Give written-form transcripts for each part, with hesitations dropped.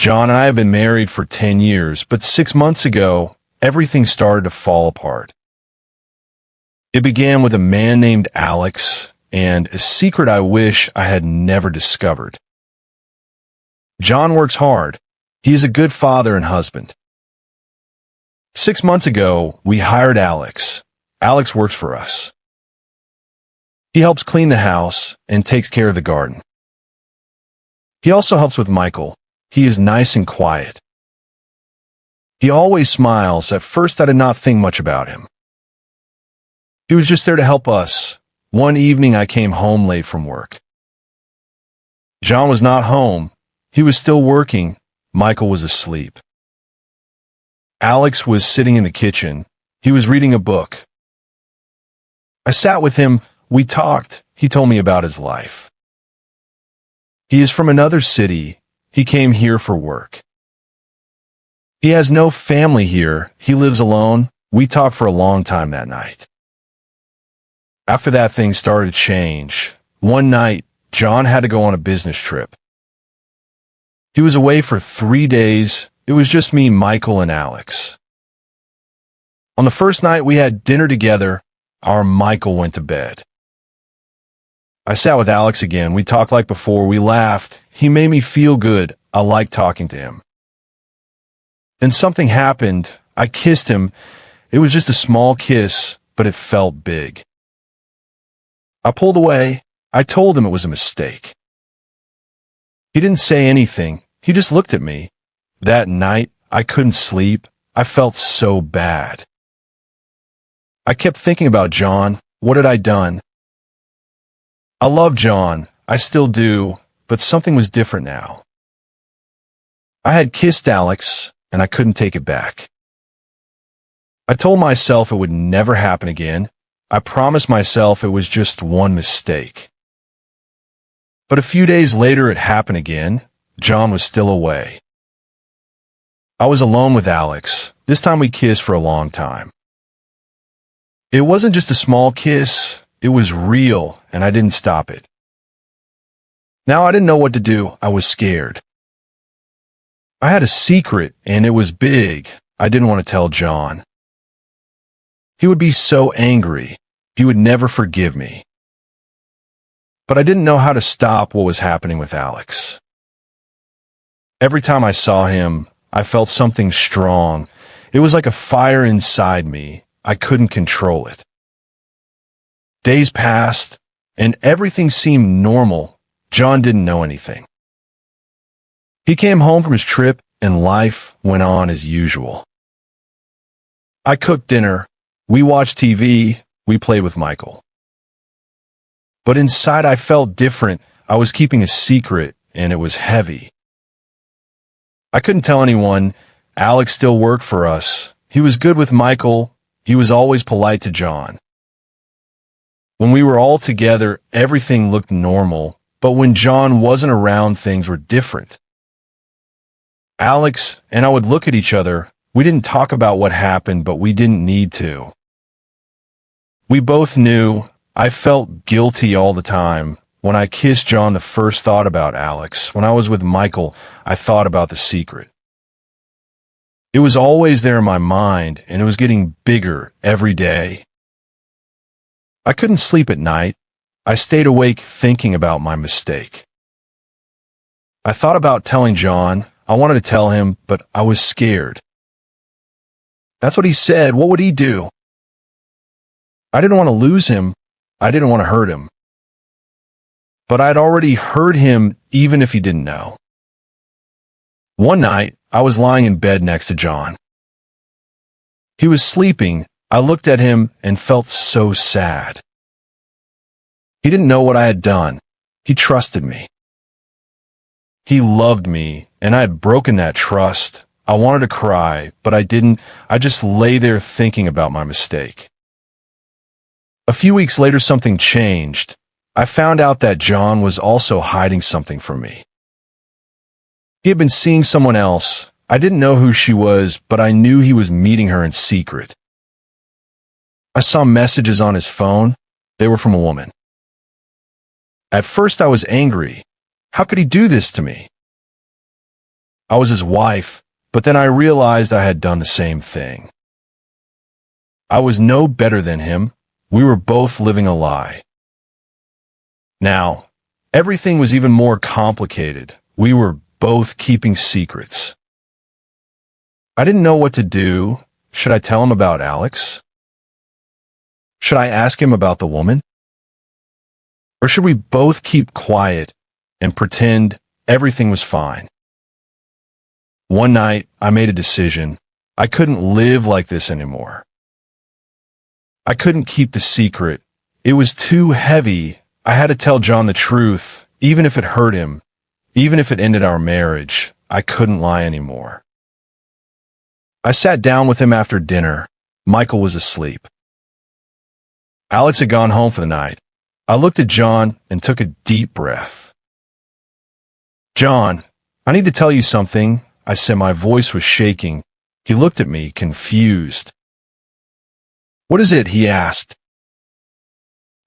John and I have been married for 10 years, but 6 months ago, everything started to fall apart. It began with a man named Alex and a secret I wish I had never discovered. John works hard. He is a good father and husband. 6 months ago, we hired Alex. Alex works for us. He helps clean the house and takes care of the garden. He also helps with Michael. He is nice and quiet. He always smiles. At first, I did not think much about him. He was just there to help us. One evening, I came home late from work. John was not home. He was still working. Michael was asleep. Alex was sitting in the kitchen. He was reading a book. I sat with him. We talked. He told me about his life. He is from another city. He came here for work. He has no family here. He lives alone. We talked for a long time that night. After that, things started to change. One night, John had to go on a business trip. He was away for 3 days. It was just me, Michael, and Alex. On the first night we had dinner together, our Michael went to bed. I sat with Alex again. We talked like before. We laughed. He made me feel good. I liked talking to him. Then something happened. I kissed him. It was just a small kiss, but it felt big. I pulled away. I told him it was a mistake. He didn't say anything. He just looked at me. That night, I couldn't sleep. I felt so bad. I kept thinking about John. What had I done? I love John. I still do, but something was different now. I had kissed Alex, and I couldn't take it back. I told myself it would never happen again. I promised myself it was just one mistake. But a few days later, it happened again. John was still away. I was alone with Alex. This time we kissed for a long time. It wasn't just a small kiss. It was real, and I didn't stop it. Now I didn't know what to do. I was scared. I had a secret, and it was big. I didn't want to tell John. He would be so angry. He would never forgive me. But I didn't know how to stop what was happening with Alex. Every time I saw him, I felt something strong. It was like a fire inside me. I couldn't control it. Days passed, and everything seemed normal. John didn't know anything. He came home from his trip, and life went on as usual. I cooked dinner. We watched TV. We played with Michael. But inside I felt different. I was keeping a secret, and it was heavy. I couldn't tell anyone. Alex still worked for us. He was good with Michael. He was always polite to John. When we were all together, everything looked normal. But when John wasn't around, things were different. Alex and I would look at each other. We didn't talk about what happened, but we didn't need to. We both knew. I felt guilty all the time. When I kissed John, the first thought about Alex. When I was with Michael, I thought about the secret. It was always there in my mind, and it was getting bigger every day. I couldn't sleep at night. I stayed awake thinking about my mistake. I thought about telling John. I wanted to tell him, but I was scared. That's what he said. What would he do? I didn't want to lose him. I didn't want to hurt him. But I'd already hurt him even if he didn't know. One night, I was lying in bed next to John. He was sleeping. I looked at him and felt so sad. He didn't know what I had done. He trusted me. He loved me, and I had broken that trust. I wanted to cry, but I didn't. I just lay there thinking about my mistake. A few weeks later, something changed. I found out that John was also hiding something from me. He had been seeing someone else. I didn't know who she was, but I knew he was meeting her in secret. I saw messages on his phone. They were from a woman. At first, I was angry. How could he do this to me? I was his wife, but then I realized I had done the same thing. I was no better than him. We were both living a lie. Now, everything was even more complicated. We were both keeping secrets. I didn't know what to do. Should I tell him about Alex? Should I ask him about the woman? Or should we both keep quiet and pretend everything was fine? One night, I made a decision. I couldn't live like this anymore. I couldn't keep the secret. It was too heavy. I had to tell John the truth, even if it hurt him, even if it ended our marriage. I couldn't lie anymore. I sat down with him after dinner. Michael was asleep. Alex had gone home for the night. I looked at John and took a deep breath. "John, I need to tell you something," I said. My voice was shaking. He looked at me, confused. "What is it?" he asked.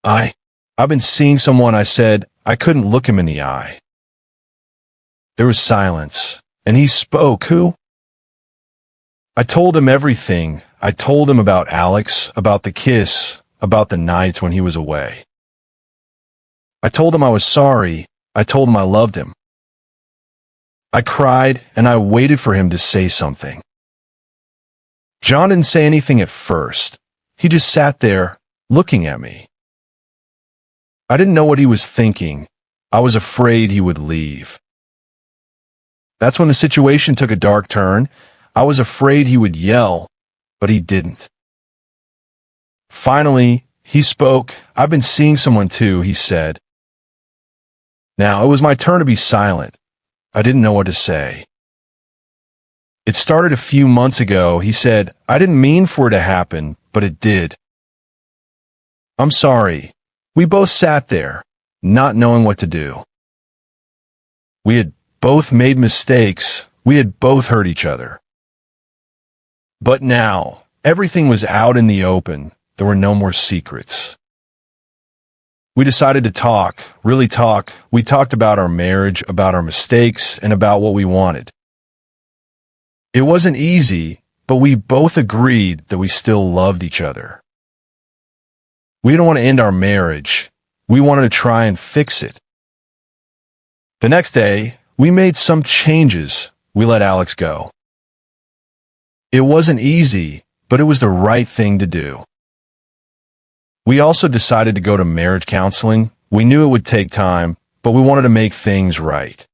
I've been seeing someone," I said. I couldn't look him in the eye. There was silence, and he spoke. "Who?" I told him everything. I told him about Alex, about the kiss, about the nights when he was away. I told him I was sorry. I told him I loved him. I cried, and I waited for him to say something. John didn't say anything at first. He just sat there, looking at me. I didn't know what he was thinking. I was afraid he would leave. That's when the situation took a dark turn. I was afraid he would yell, but he didn't. Finally, he spoke. "I've been seeing someone too," he said. Now, it was my turn to be silent. I didn't know what to say. "It started a few months ago," he said. "I didn't mean for it to happen, but it did. I'm sorry." We both sat there, not knowing what to do. We had both made mistakes. We had both hurt each other. But now, everything was out in the open. There were no more secrets. We decided to talk, really talk. We talked about our marriage, about our mistakes, and about what we wanted. It wasn't easy, but we both agreed that we still loved each other. We didn't want to end our marriage. We wanted to try and fix it. The next day, we made some changes. We let Alex go. It wasn't easy, but it was the right thing to do. We also decided to go to marriage counseling. We knew it would take time, but we wanted to make things right.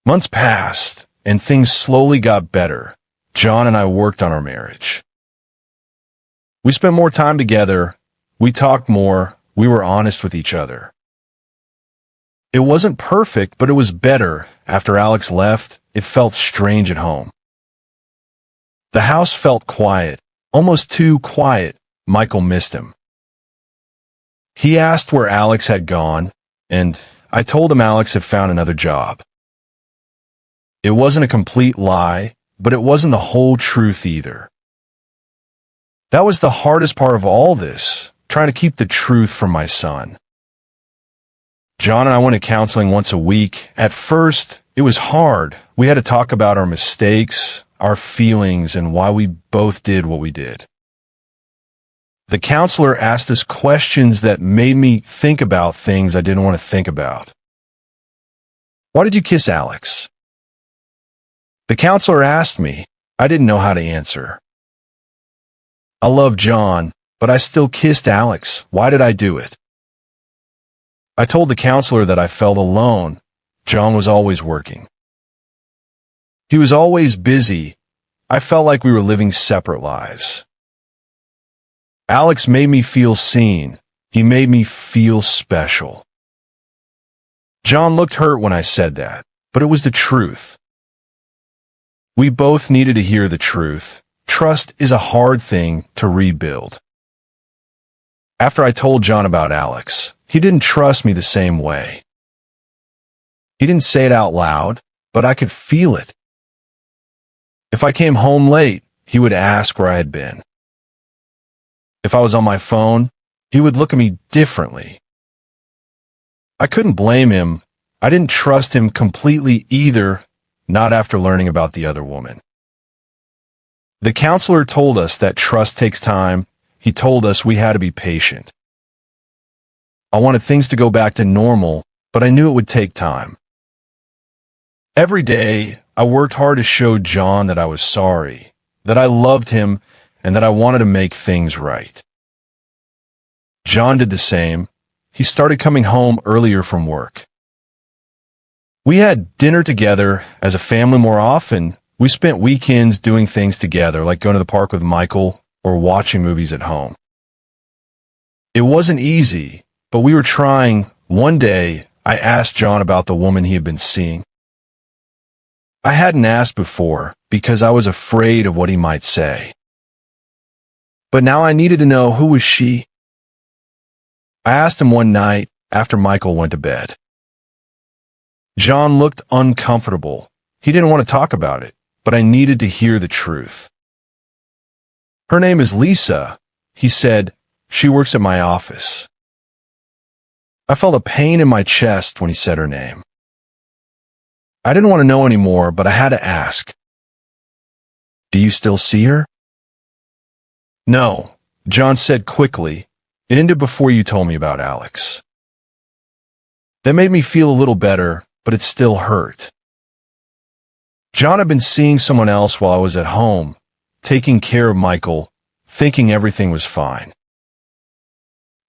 Months passed, and things slowly got better. John and I worked on our marriage. We spent more time together. We talked more. We were honest with each other. It wasn't perfect, but it was better. After Alex left, it felt strange at home. The house felt quiet, almost too quiet. Michael missed him. He asked where Alex had gone, and I told him Alex had found another job. It wasn't a complete lie, but it wasn't the whole truth either. That was the hardest part of all this, trying to keep the truth from my son. John and I went to counseling once a week. At first, it was hard. We had to talk about our mistakes, our feelings, and why we both did what we did. The counselor asked us questions that made me think about things I didn't want to think about. "Why did you kiss Alex?" The counselor asked me. I didn't know how to answer. "I love John, but I still kissed Alex. Why did I do it?" I told the counselor that I felt alone. John was always working. He was always busy. I felt like we were living separate lives. Alex made me feel seen. He made me feel special. John looked hurt when I said that, but it was the truth. We both needed to hear the truth. Trust is a hard thing to rebuild. After I told John about Alex, he didn't trust me the same way. He didn't say it out loud, but I could feel it. If I came home late, he would ask where I had been. If I was on my phone, he would look at me differently. I couldn't blame him. I didn't trust him completely either. not after learning about the other woman. The counselor told us that trust takes time. He told us we had to be patient. I wanted things to go back to normal, but I knew it would take time. Every day, I worked hard to show John that I was sorry, that I loved him, and that I wanted to make things right. John did the same. He started coming home earlier from work. We had dinner together as a family more often. We spent weekends doing things together, like going to the park with Michael or watching movies at home. It wasn't easy, but we were trying. One day, I asked John about the woman he had been seeing. I hadn't asked before because I was afraid of what he might say. But now I needed to know, who was she? I asked him one night after Michael went to bed. John looked uncomfortable. He didn't want to talk about it, but I needed to hear the truth. Her name is Lisa, he said. She works at my office. I felt a pain in my chest when he said her name. I didn't want to know anymore, but I had to ask. Do you still see her? No, John said quickly. It ended before you told me about Alex. That made me feel a little better, but it still hurt. John had been seeing someone else while I was at home, taking care of Michael, thinking everything was fine.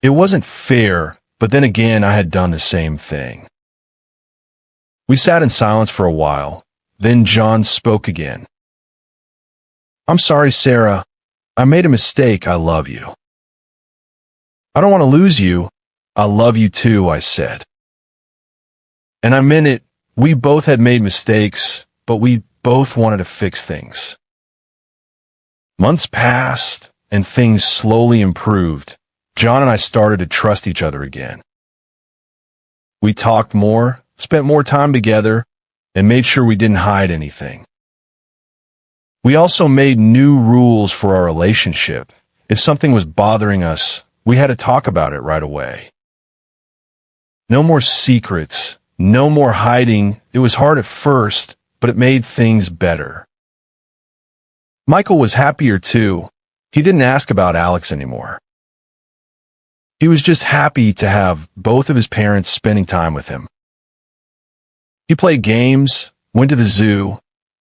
It wasn't fair, but then again I had done the same thing. We sat in silence for a while. Then John spoke again. I'm sorry, Sarah. I made a mistake. I love you. I don't want to lose you. I love you too, I said. And I meant it. We both had made mistakes, but we both wanted to fix things. Months passed, and things slowly improved. John and I started to trust each other again. We talked more, spent more time together, and made sure we didn't hide anything. We also made new rules for our relationship. If something was bothering us, we had to talk about it right away. No more secrets, no more hiding. It was hard at first, but it made things better. Michael was happier too. He didn't ask about Alex anymore. He was just happy to have both of his parents spending time with him. He played games, went to the zoo,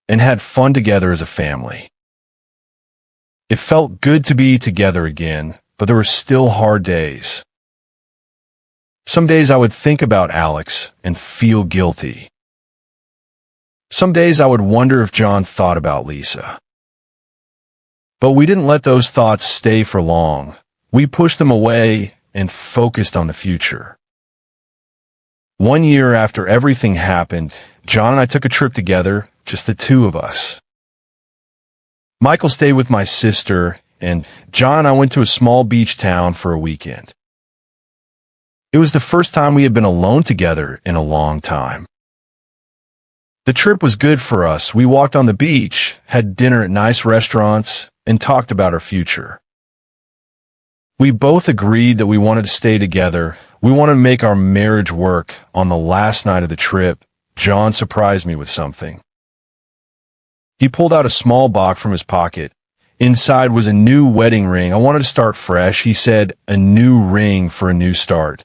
and had fun together as a family. It felt good to be together again, but there were still hard days. Some days I would think about Alex and feel guilty. Some days I would wonder if John thought about Lisa. But we didn't let those thoughts stay for long. We pushed them away and focused on the future. 1 year after everything happened, John and I took a trip together, just the two of us. Michael stayed with my sister, and John and I went to a small beach town for a weekend. It was the first time we had been alone together in a long time. The trip was good for us. We walked on the beach, had dinner at nice restaurants, and talked about our future. We both agreed that we wanted to stay together. We wanted to make our marriage work. On the last night of the trip, John surprised me with something. He pulled out a small box from his pocket. Inside was a new wedding ring. I wanted to start fresh. He said, a new ring for a new start.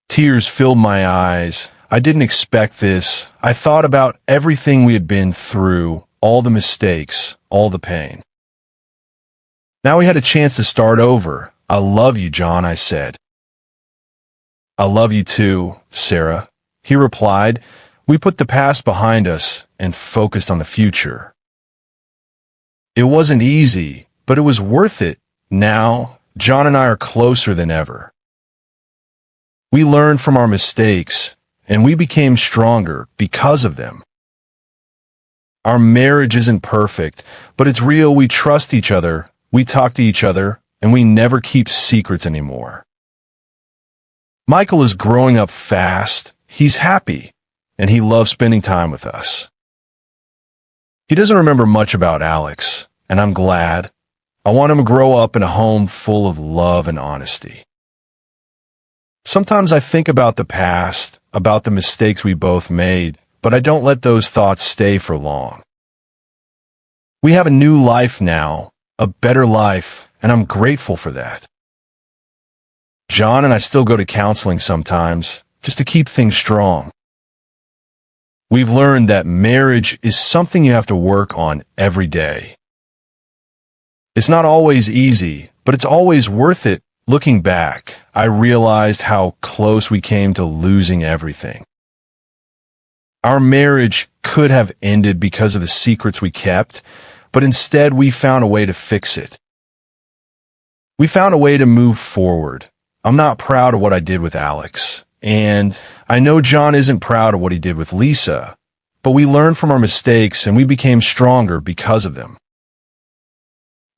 Tears filled my eyes. I didn't expect this. I thought about everything we had been through, all the mistakes, all the pain. Now we had a chance to start over. I love you, John, I said. I love you too, Sarah, he replied. We put the past behind us and focused on the future. It wasn't easy, but it was worth it. Now, John and I are closer than ever. We learned from our mistakes, and we became stronger because of them. Our marriage isn't perfect, but it's real. We trust each other, we talk to each other, and we never keep secrets anymore. Michael is growing up fast. He's happy, and he loves spending time with us. He doesn't remember much about Alex, and I'm glad. I want him to grow up in a home full of love and honesty. Sometimes I think about the past, about the mistakes we both made, but but I don't let those thoughts stay for long. We have a new life now, a better life, and I'm grateful for that. John and I still go to counseling sometimes, just to keep things strong. We've learned that marriage is something you have to work on every day. It's not always easy, but it's always worth it. Looking back, I realized how close we came to losing everything. Our marriage could have ended because of the secrets we kept, but instead we found a way to fix it. We found a way to move forward. I'm not proud of what I did with Alex, and I know John isn't proud of what he did with Lisa, but we learned from our mistakes and we became stronger because of them.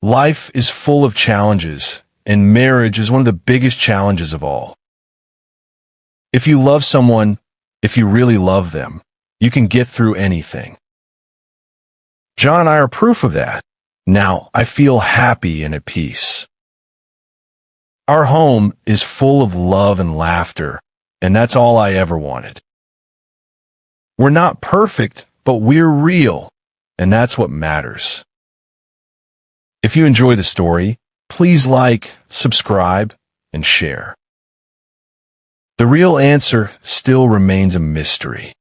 Life is full of challenges, and marriage is one of the biggest challenges of all. If you love someone, if you really love them, you can get through anything. John and I are proof of that. Now I feel happy and at peace. Our home is full of love and laughter, and that's all I ever wanted. We're not perfect, but we're real, and that's what matters. If you enjoy the story, please like, subscribe, and share. The real answer still remains a mystery.